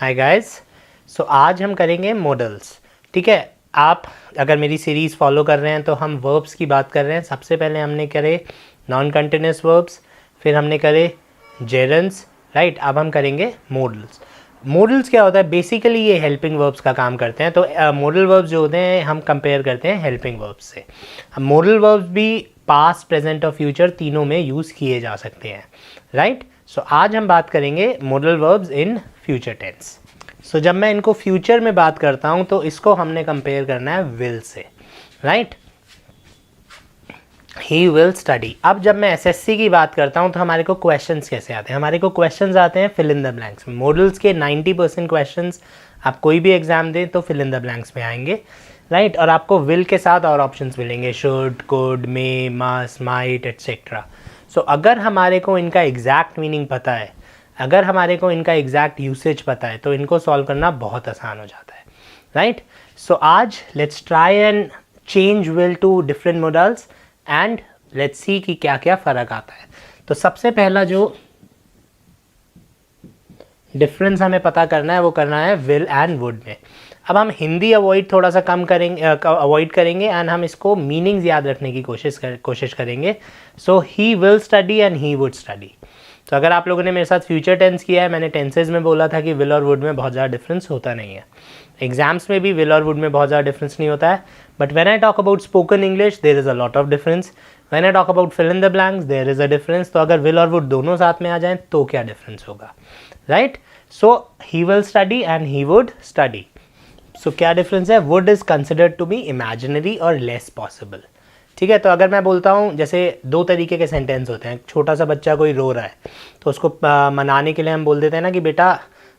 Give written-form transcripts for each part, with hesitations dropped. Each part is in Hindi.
Hi guys. सो आज हम करेंगे मॉडल्स। ठीक है, आप अगर मेरी सीरीज़ फॉलो कर रहे हैं तो हम वर्ब्स की बात कर रहे हैं। सबसे पहले हमने करे नॉन कंटिन्यूस वर्ब्स, फिर हमने करे जेरंड्स, राइट। अब हम करेंगे मॉडल्स। मॉडल्स क्या होता है? बेसिकली ये हेल्पिंग वर्ब्स का काम करते हैं। तो मॉडल वर्ब्स जो होते हैं हम कंपेयर करते हैं हेल्पिंग वर्ब्स से। अब मॉडल वर्ब्स भी पास्ट, प्रेजेंट और फ्यूचर तीनों में यूज़ किए जा सकते हैं, राइट। सो आज हम बात करेंगे modal verbs in future tense. So जब मैं इनको फ्यूचर में बात करता हूँ तो इसको हमने कंपेयर करना है will say, right. He will study. अब जब मैं एसएससी की बात करता हूँ तो हमारे को क्वेश्चंस कैसे आते हैं? हमारे को क्वेश्चंस आते हैं फिल इन द ब्लैंक्स में। मॉडल्स के 90% क्वेश्चंस आप कोई भी एग्जाम दें तो फिल इन द ब्लैंक्स में आएंगे, राइट। और आपको विल के साथ और ऑप्शंस मिलेंगे, should, could, may, must, might etcetera. So अगर हमारे को इनका एग्जैक्ट मीनिंग पता है, अगर हमारे को इनका एग्जैक्ट यूसेज पता है, तो इनको सॉल्व करना बहुत आसान हो जाता है, राइट। सो आज let's try and change will to different modals and let's see कि क्या क्या फ़र्क आता है। तो सबसे पहला जो डिफरेंस हमें पता करना है वो करना है विल एंड वुड में। अब हम हिंदी अवॉइड थोड़ा सा कम करेंगे, अवॉइड करेंगे एंड हम इसको मीनिंग्स याद रखने की कोशिश करेंगे। So he will study and he would study. तो अगर आप लोगों ने मेरे साथ फ्यूचर टेंस किया है, मैंने टेंसेज में बोला था कि विल और वुड में बहुत ज़्यादा डिफरेंस होता नहीं है। एग्जाम्स में भी विल और वुड में बहुत ज़्यादा डिफरेंस नहीं होता है, but when I talk about spoken English there is a lot of difference. When I talk about fill in the blanks there is a difference. तो अगर विल और वुड दोनों साथ में आ जाएं तो क्या डिफरेंस होगा, right. So he will study and he would study. So क्या डिफरेंस है? Would is considered to be imaginary और लेस पॉसिबल। ठीक है, तो अगर मैं बोलता हूँ, जैसे दो तरीके के सेंटेंस होते हैं। छोटा सा बच्चा कोई रो रहा है तो उसको मनाने के लिए हम बोल देते हैं ना कि बेटा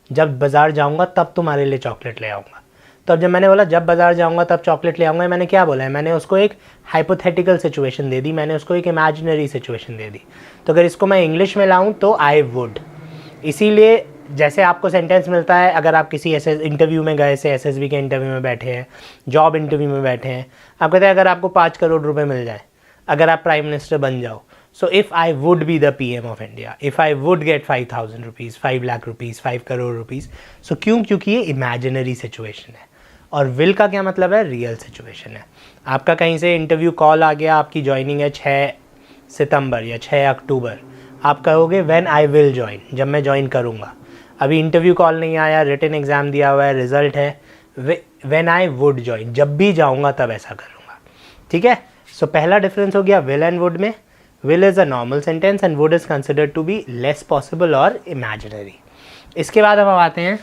जब बाज़ार जाऊँगा तब तुम्हारे लिए चॉकलेट ले आऊँगा। तो अब जब मैंने बोला जब बाज़ार जाऊँगा तब चॉकलेट ले आऊँगा, मैंने क्या बोला है? मैंने उसको एक हाइपोथेटिकल सिचुएशन दे दी, मैंने उसको एक इमेजिनरी सिचुएशन दे दी। तो अगर इसको मैं इंग्लिश में लाऊँ तो आई वुड। इसीलिए जैसे आपको सेंटेंस मिलता है, अगर आप किसी ऐसे इंटरव्यू में गए से एसएसबी के इंटरव्यू में बैठे हैं, जॉब इंटरव्यू में बैठे हैं, आप कहते हैं अगर आपको 5 करोड़ रुपए मिल जाए, अगर आप प्राइम मिनिस्टर बन जाओ, so if I would be the PM of India, if I would get 5,000 rupees, 5 lakh rupees, 5 crore rupees. So क्यों? क्योंकि ये इमेजिनरी सिचुएशन है। और विल का क्या मतलब है? रियल सिचुएशन है। आपका कहीं से इंटरव्यू कॉल आ गया, आपकी ज्वाइनिंग है 6 सितंबर या 6 अक्टूबर, आप कहोगे व्हेन आई विल ज्वाइन, जब मैं ज्वाइन करूँगा। अभी इंटरव्यू कॉल नहीं आया, रिटन एग्ज़ाम दिया हुआ है, रिजल्ट है, व्हेन आई वुड ज्वाइन, जब भी जाऊँगा तब ऐसा करूँगा। ठीक है, सो पहला डिफरेंस हो गया विल एंड वुड में। Will is a normal sentence and would is considered to be less possible और इमेजिनरी। इसके बाद हम आते हैं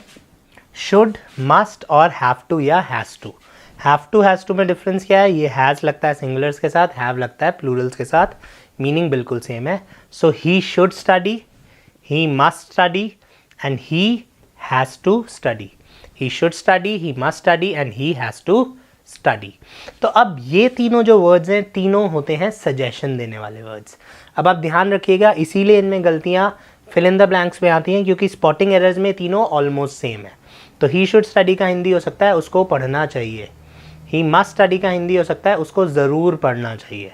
शुड, मस्ट और हैव टू या हैज़ टू। हैज़ टू में डिफरेंस क्या है? ये हैज़ लगता है सिंगुलर्स के साथ, हैव लगता है प्लूरल्स के साथ, मीनिंग बिल्कुल सेम है। So he should study, he must study and he has to study. He should study, he must study and he has to study. तो अब ये तीनों जो वर्ड्स हैं, तीनों होते हैं सजेशन देने वाले वर्ड्स। अब आप ध्यान रखिएगा, इसीलिए इनमें गलतियाँ फिल इन द ब्लैंक्स में आती हैं, क्योंकि स्पॉटिंग एरर्स में तीनों ऑलमोस्ट सेम है। तो ही शुड स्टडी का हिंदी हो सकता है उसको पढ़ना चाहिए, ही मस्ट स्टडी का हिंदी हो सकता है उसको ज़रूर पढ़ना चाहिए,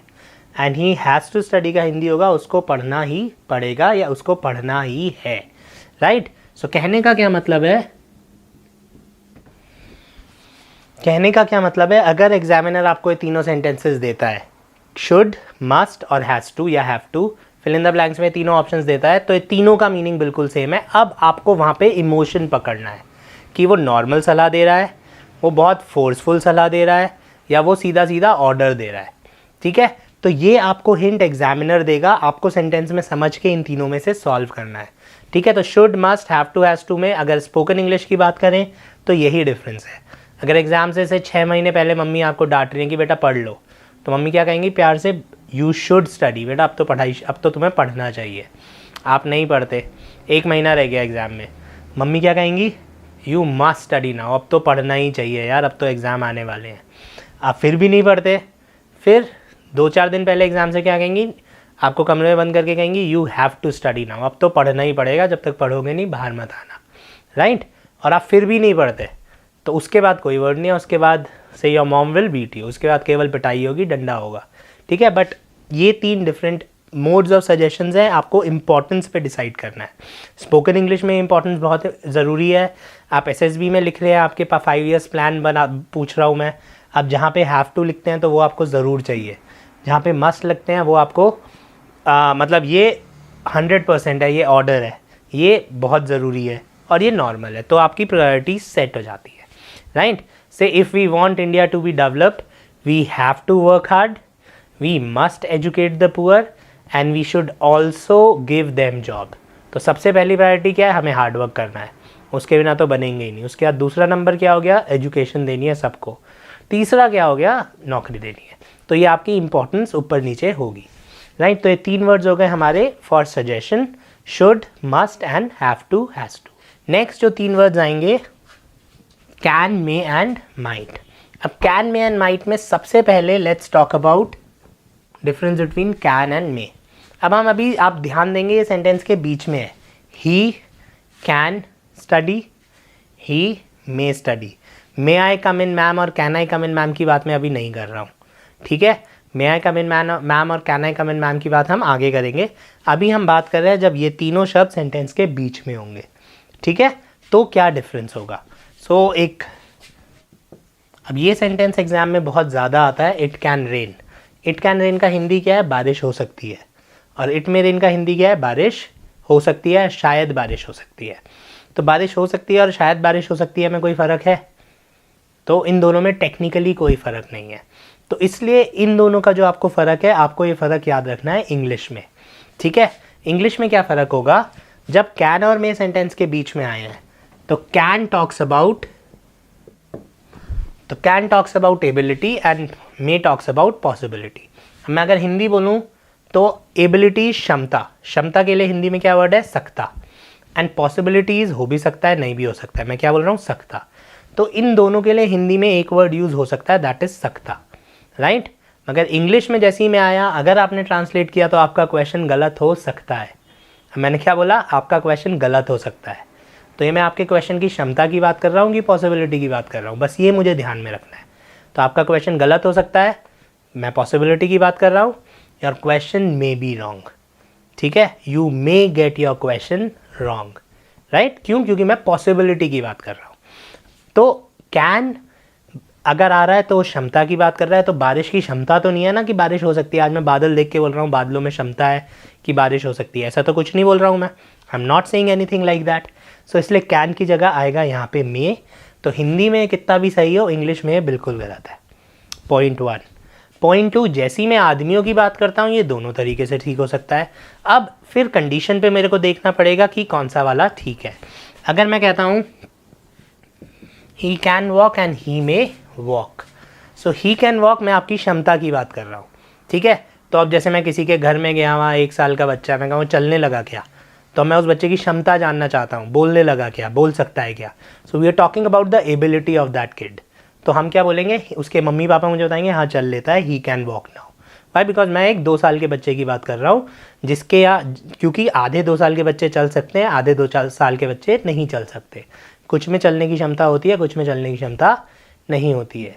and he has to study का हिंदी होगा उसको पढ़ना ही पड़ेगा या उसको पढ़ना ही है, राइट। सो कहने का क्या मतलब है? कहने का क्या मतलब है? अगर एग्जामिनर आपको ये तीनों सेंटेंसेस देता है, शुड, मस्ट और हैज़ टू या have to, fill in the blanks में तीनों ऑप्शंस देता है, तो ये तीनों का मीनिंग बिल्कुल सेम है। अब आपको वहाँ पे इमोशन पकड़ना है कि वो नॉर्मल सलाह दे रहा है, वो बहुत फोर्सफुल सलाह दे रहा है, या वो सीधा सीधा ऑर्डर दे रहा है। ठीक है, तो ये आपको हिंट एग्जामिनर देगा, आपको सेंटेंस में समझ के इन तीनों में से सॉल्व करना है। ठीक है, तो should, must, have to, has to में अगर स्पोकन इंग्लिश की बात करें तो यही डिफरेंस है। अगर एग्जाम से 6 महीने पहले मम्मी आपको डांट रही है कि बेटा पढ़ लो, तो मम्मी क्या कहेंगी प्यार से? यू शुड स्टडी, बेटा अब तो तुम्हें पढ़ना चाहिए। आप नहीं पढ़ते, 1 महीना रह गया एग्ज़ाम में, मम्मी क्या कहेंगी? यू मस्ट स्टडी नाउ, अब तो पढ़ना ही चाहिए यार, अब तो एग्ज़ाम आने वाले हैं। आप फिर भी नहीं पढ़ते, फिर 2-4 दिन पहले एग्ज़ाम से क्या कहेंगी? आपको कमरे में बंद करके कहेंगी you have to study now, अब तो पढ़ना ही पड़ेगा, जब तक पढ़ोगे नहीं बाहर मत आना, राइट। और आप फिर भी नहीं पढ़ते, तो उसके बाद कोई वर्ड नहीं है, उसके बाद से your mom will beat you, उसके बाद केवल पिटाई होगी, डंडा होगा। ठीक है, बट ये 3 डिफरेंट मोड्स ऑफ सजेशंस हैं, आपको इंपॉर्टेंस पे डिसाइड करना है। स्पोकन इंग्लिश में इंपॉर्टेंस बहुत ज़रूरी है। आप एसएसबी में लिख रहे हैं, आपके पास 5 ईयर्स प्लान बना पूछ रहा हूँ मैं, अब जहाँ पे हैव टू लिखते हैं तो वो आपको ज़रूर चाहिए, जहाँ पे मस्ट लगते हैं वो आपको मतलब ये 100% है, ये ऑर्डर है, ये बहुत ज़रूरी है और ये नॉर्मल है, तो आपकी प्रायोरिटी सेट हो जाती है, right. Say if we want India to be developed we have to work hard, we must educate the poor and we should also give them job. तो सबसे पहली प्रायोरिटी क्या है, हमें हार्ड वर्क करना है, उसके बिना तो बनेंगे ही नहीं। उसके बाद दूसरा नंबर क्या हो गया, एजुकेशन देनी है सबको। तीसरा क्या हो गया, नौकरी देनी है। तो ये आपकी इंपॉर्टेंस ऊपर नीचे होगी, राइट। तो ये 3 वर्ड्स हो गए हमारे for suggestion, should, must and have to, has to. Next जो 3 वर्ड्स आएंगे, कैन, मे एंड माइट। अब कैन, मे एंड माइट में सबसे पहले let's talk about difference between can and may. अब हम अभी आप ध्यान देंगे ये सेंटेंस के बीच में है, he can study, he may study. May I come in ma'am or can I come in ma'am की बात मैं अभी नहीं कर रहा हूँ, ठीक है। मे I come in ma'am or can I come in ma'am की बात हम आगे करेंगे। अभी हम बात कर रहे हैं जब ये तीनों शब्द सेंटेंस के बीच में होंगे, ठीक है, तो क्या डिफरेंस होगा। सो अब ये सेंटेंस एग्जाम में बहुत ज़्यादा आता है, it can rain. It can rain का हिंदी क्या है, बारिश हो सकती है, और इट में रेन का हिंदी क्या है, बारिश हो सकती है, शायद बारिश हो सकती है। तो बारिश हो सकती है और शायद बारिश हो सकती है में कोई फ़र्क है, तो इन दोनों में टेक्निकली कोई फ़र्क नहीं है। तो इसलिए इन दोनों का जो आपको फ़र्क है, आपको ये फ़र्क याद रखना है इंग्लिश में, ठीक है। इंग्लिश में क्या फ़र्क होगा, जब कैन और मे सेंटेंस के बीच में आए हैं तो can talks about ability and may talks about possibility. मैं अगर हिंदी बोलूँ तो एबिलिटी क्षमता, क्षमता के लिए हिंदी में क्या वर्ड है, सकता, एंड पॉसिबिलिटीज़ हो भी सकता है नहीं भी हो सकता है, मैं क्या बोल रहा हूँ, सकता। तो इन दोनों के लिए हिंदी में एक वर्ड यूज़ हो सकता है, दैट इज़ सकता, राइट। मगर इंग्लिश में जैसे ही मैं आया, अगर आपने ट्रांसलेट किया तो आपका क्वेश्चन गलत हो सकता है। मैंने क्या बोला, आपका क्वेश्चन गलत हो सकता है। तो ये मैं आपके क्वेश्चन की क्षमता की बात कर रहा हूँ कि पॉसिबिलिटी की बात कर रहा हूँ, बस ये मुझे ध्यान में रखना है। तो आपका क्वेश्चन गलत हो सकता है, मैं पॉसिबिलिटी की बात कर रहा हूँ, your question may be wrong, ठीक है, you may get your question wrong, right. क्यों, क्योंकि मैं पॉसिबिलिटी की बात कर रहा हूँ। तो कैन अगर आ रहा है तो क्षमता की बात कर रहा है, तो बारिश की क्षमता तो नहीं है ना कि बारिश हो सकती है। आज मैं बादल देख के बोल रहा हूँ बादलों में क्षमता है कि बारिश हो सकती है, ऐसा तो कुछ नहीं बोल रहा हूँ मैं, I am not saying anything like that. So इसलिए कैन की जगह आएगा यहाँ पे मे। तो हिंदी में कितना भी सही हो, इंग्लिश में बिल्कुल गलत है। पॉइंट 1। पॉइंट 2, जैसी मैं आदमियों की बात करता हूँ ये दोनों तरीके से ठीक हो सकता है। अब फिर कंडीशन पे मेरे को देखना पड़ेगा कि कौन सा वाला ठीक है। अगर मैं कहता हूँ ही can walk and he may walk, so he can walk, मैं आपकी क्षमता की बात कर रहा हूँ, ठीक है। तो अब जैसे मैं किसी के घर में गया, वहाँ 1 साल का बच्चा, मैं कहूँ चलने लगा क्या, तो मैं उस बच्चे की क्षमता जानना चाहता हूँ, बोलने लगा क्या, बोल सकता है क्या। So we are talking about the ability of that kid. तो हम क्या बोलेंगे, उसके मम्मी पापा मुझे बताएंगे हाँ चल लेता है, he can walk now. Why, because मैं एक 2 साल के बच्चे की बात कर रहा हूँ जिसके क्योंकि आधे 2 साल के बच्चे चल सकते हैं, आधे 2 साल के बच्चे नहीं चल सकते। कुछ में चलने की क्षमता होती है, कुछ में चलने की क्षमता नहीं होती है।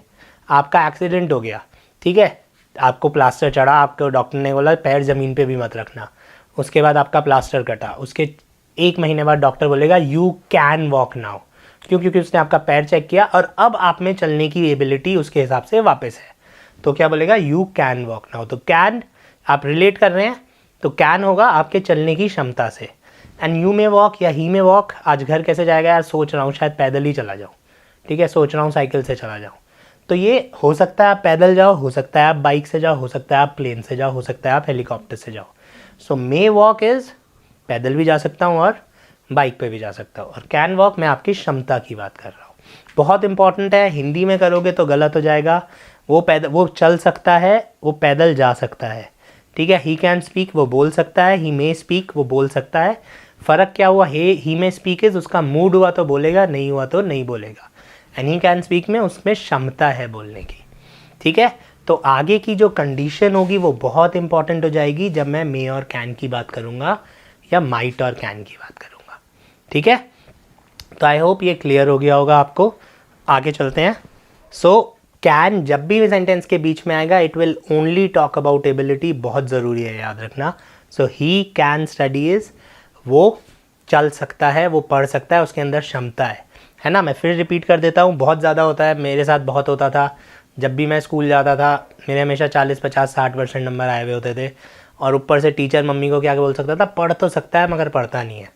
आपका एक्सीडेंट हो गया, ठीक है, आपको प्लास्टर चढ़ा, आपको डॉक्टर ने बोला पैर ज़मीन पे भी मत रखना, उसके बाद आपका प्लास्टर कटा, उसके 1 महीने बाद डॉक्टर बोलेगा यू कैन वॉक नाउ, क्यों, क्योंकि उसने आपका पैर चेक किया और अब आप में चलने की एबिलिटी उसके हिसाब से वापस है, तो क्या बोलेगा, यू कैन वॉक नाउ। तो कैन आप रिलेट कर रहे हैं, तो कैन होगा आपके चलने की क्षमता से, एंड यू में वॉक या ही में वॉक, आज घर कैसे जाएगा यार, सोच रहा हूँ शायद पैदल ही चला जाऊँ, ठीक है, सोच रहा हूँ साइकिल से चला जाऊँ। तो ये हो सकता है आप पैदल जाओ, हो सकता है आप बाइक से जाओ, हो सकता है आप प्लेन से जाओ, हो सकता है आप हेलीकॉप्टर से जाओ। सो मे वॉक इज़ पैदल भी जा सकता हूँ और बाइक पे भी जा सकता हूँ, और कैन वॉक मैं आपकी क्षमता की बात कर रहा हूँ। बहुत इंपॉर्टेंट है, हिंदी में करोगे तो गलत हो जाएगा। वो चल सकता है, वो पैदल जा सकता है, ठीक है। ही कैन स्पीक, वो बोल सकता है, ही मे स्पीक, वो बोल सकता है। फ़र्क क्या हुआ, ही मे स्पीक इज़ उसका मूड हुआ तो बोलेगा, नहीं हुआ तो नहीं बोलेगा, एंड ही कैन स्पीक में उसमें क्षमता है बोलने की, ठीक है। तो आगे की जो कंडीशन होगी वो बहुत इंपॉर्टेंट हो जाएगी जब मैं मे और कैन की बात करूँगा या माइट और कैन की बात करूँगा, ठीक है। तो आई होप ये क्लियर हो गया होगा आपको। आगे चलते हैं। सो कैन जब भी सेंटेंस के बीच में आएगा it will only talk about ability, बहुत ज़रूरी है याद रखना। सो ही कैन स्टडी इज़ वो चल सकता है, वो पढ़ सकता है, उसके अंदर क्षमता है ना। मैं फिर रिपीट कर देता हूँ, बहुत ज़्यादा होता है, मेरे साथ बहुत होता था। जब भी मैं स्कूल जाता था मेरे हमेशा 40-50-60% नंबर आए हुए होते थे, और ऊपर से टीचर मम्मी को क्या बोल सकता था, पढ़ तो सकता है मगर पढ़ता नहीं है,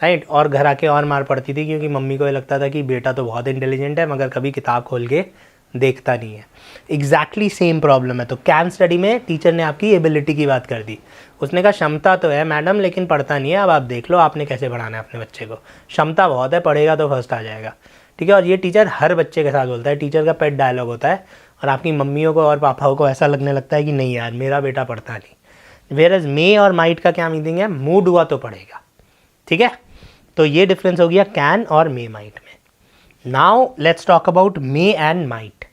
राइट। और घर आके और मार पड़ती थी क्योंकि मम्मी को ये लगता था कि बेटा तो बहुत इंटेलिजेंट है मगर कभी किताब खोल के देखता नहीं है। एग्जैक्टली सेम प्रॉब्लम है। तो कैन स्टडी में टीचर ने आपकी एबिलिटी की बात कर दी, उसने कहा क्षमता तो है मैडम लेकिन पढ़ता नहीं है, अब आप देख लो आपने कैसे पढ़ाना है अपने बच्चे को, क्षमता बहुत है, पढ़ेगा तो फर्स्ट आ जाएगा, ठीक है। और ये टीचर हर बच्चे के साथ बोलता है, टीचर का पेट डायलॉग होता है, और आपकी मम्मियों को और पापाओं को ऐसा लगने लगता है कि नहीं यार मेरा बेटा पढ़ता नहीं। वेयरएज मे और माइट का क्या मीनिंग है, मूड हुआ तो पढ़ेगा, ठीक है। तो ये डिफरेंस हो गया कैन और मे माइट में। Now let's talk about may and might.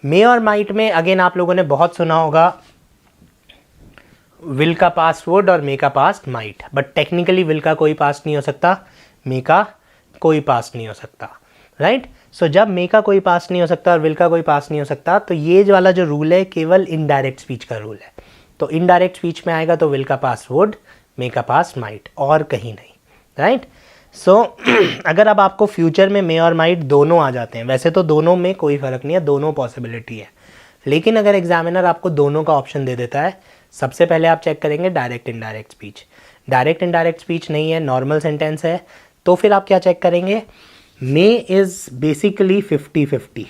May और माइट में अगेन आप लोगों ने बहुत सुना होगा विल का पास्ट वुड और मे का past might, but technically will का कोई पास्ट नहीं हो सकता, मे का कोई पास्ट नहीं हो सकता, राइट। सो जब मे का कोई पास्ट नहीं हो सकता और विल का कोई पास्ट नहीं हो सकता, तो ये वाला जो रूल है केवल इनडायरेक्ट स्पीच का रूल है। तो इनडायरेक्ट स्पीच में आएगा तो विल का पास्ट वुड, मे का पास्ट माइट, और कहीं नहीं, राइट। सो अगर अब आपको फ्यूचर में मे और माइट दोनों आ जाते हैं, वैसे तो दोनों में कोई फ़र्क नहीं है, दोनों पॉसिबिलिटी है, लेकिन अगर एग्जामिनर आपको दोनों का ऑप्शन दे देता है, सबसे पहले आप चेक करेंगे direct indirect speech. Direct indirect speech नहीं है, नॉर्मल सेंटेंस है, तो फिर आप क्या चेक करेंगे, may is basically 50-50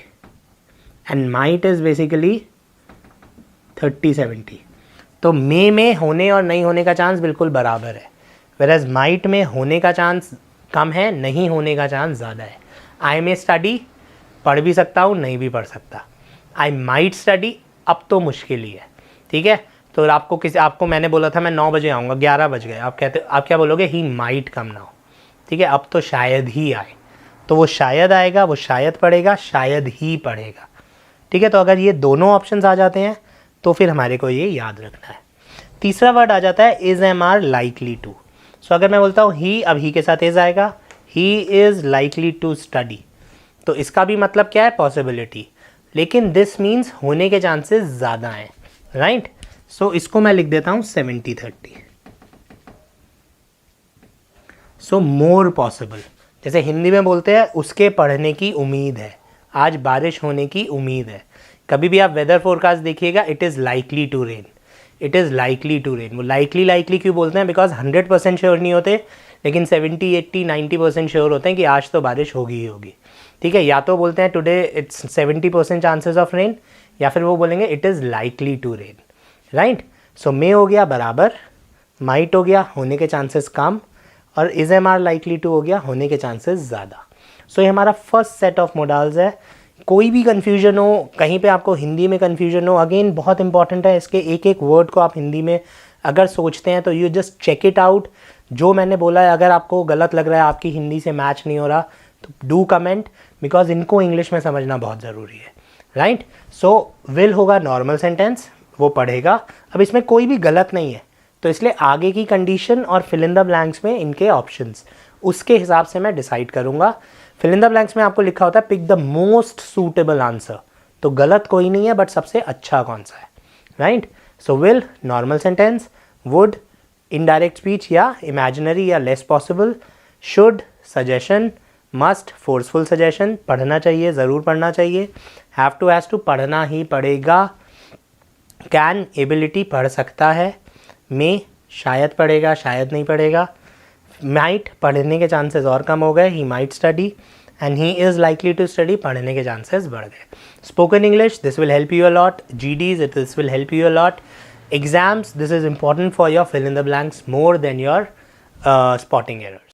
and might is basically 30-70। तो मे में होने और नहीं होने का चांस बिल्कुल बराबर है, वेयरएज माइट में होने का चांस कम है, नहीं होने का चांस ज़्यादा है। आई मे स्टडी, पढ़ भी सकता हूँ नहीं भी पढ़ सकता। आई माइट स्टडी, अब तो मुश्किल ही है, ठीक है। तो आपको मैंने बोला था मैं 9 बजे आऊँगा, 11 बज गए, आप क्या बोलोगे, ही माइट कम नाउ, ठीक है, अब तो शायद ही आए। तो वो शायद आएगा, वो शायद पढ़ेगा, शायद ही पढ़ेगा, ठीक है। तो अगर ये दोनों ऑप्शंस आ जाते हैं तो फिर हमारे को ये याद रखना है। तीसरा वर्ड आ जाता है is am are likely to. So अगर मैं बोलता हूँ ही, अब ही के साथ इज़ आएगा, he is likely to study, तो इसका भी मतलब क्या है, पॉसिबिलिटी, लेकिन दिस मीन्स होने के चांसेस ज़्यादा हैं, राइट। सो इसको मैं लिख देता हूँ 70-30। सो मोर पॉसिबल, जैसे हिंदी में बोलते हैं उसके पढ़ने की उम्मीद है, आज बारिश होने की उम्मीद है। कभी भी आप वेदर फोरकास्ट देखिएगा, it is likely to rain, it is likely to rain. वो लाइकली क्यों बोलते हैं, बिकॉज 100% श्योर नहीं होते, लेकिन 70, 80, 90% श्योर होते हैं कि आज तो बारिश होगी ही होगी, ठीक है। या तो बोलते हैं today it's 70% chances of rain, या फिर वो बोलेंगे it is likely to rain, right. So may हो गया बराबर, माइट हो गया होने के चांसेस कम, और is am are likely to हो गया होने के चांसेस ज़्यादा। सो ये हमारा फर्स्ट सेट ऑफ मोडाल्स है। कोई भी कन्फ्यूजन हो, कहीं पे आपको हिंदी में कन्फ्यूजन हो, अगेन बहुत इंपॉर्टेंट है, इसके एक एक वर्ड को आप हिंदी में अगर सोचते हैं तो you just check it out. जो मैंने बोला है अगर आपको गलत लग रहा है, आपकी हिंदी से मैच नहीं हो रहा, तो डू कमेंट, बिकॉज इनको इंग्लिश में समझना बहुत ज़रूरी है, राइट। सो विल होगा नॉर्मल सेंटेंस, वो पढ़ेगा। अब इसमें कोई भी गलत नहीं है, तो इसलिए आगे की कंडीशन और फिल इन द ब्लैंक्स में इनके ऑप्शंस, उसके हिसाब से मैं डिसाइड करूँगा। फिल इन द ब्लैंक्स में आपको लिखा होता है pick the most suitable answer, तो गलत कोई नहीं है, बट सबसे अच्छा कौन सा है, right. So will normal sentence, would indirect speech या इमेजिनरी या less possible, should suggestion, must forceful suggestion, पढ़ना चाहिए, ज़रूर पढ़ना चाहिए, हैव टू हैज़ टू पढ़ना ही पड़ेगा, कैन एबिलिटी पढ़ सकता है, मे शायद पढ़ेगा शायद नहीं पढ़ेगा, माइट पढ़ने के चांसेस और कम हो गए, he might study, and he is likely to study, पढ़ने के चांसेस बढ़ गए। Spoken English, this will help you a lot, GDs, this will help you a lot, exams, this is important for your fill in the blanks more than your spotting errors.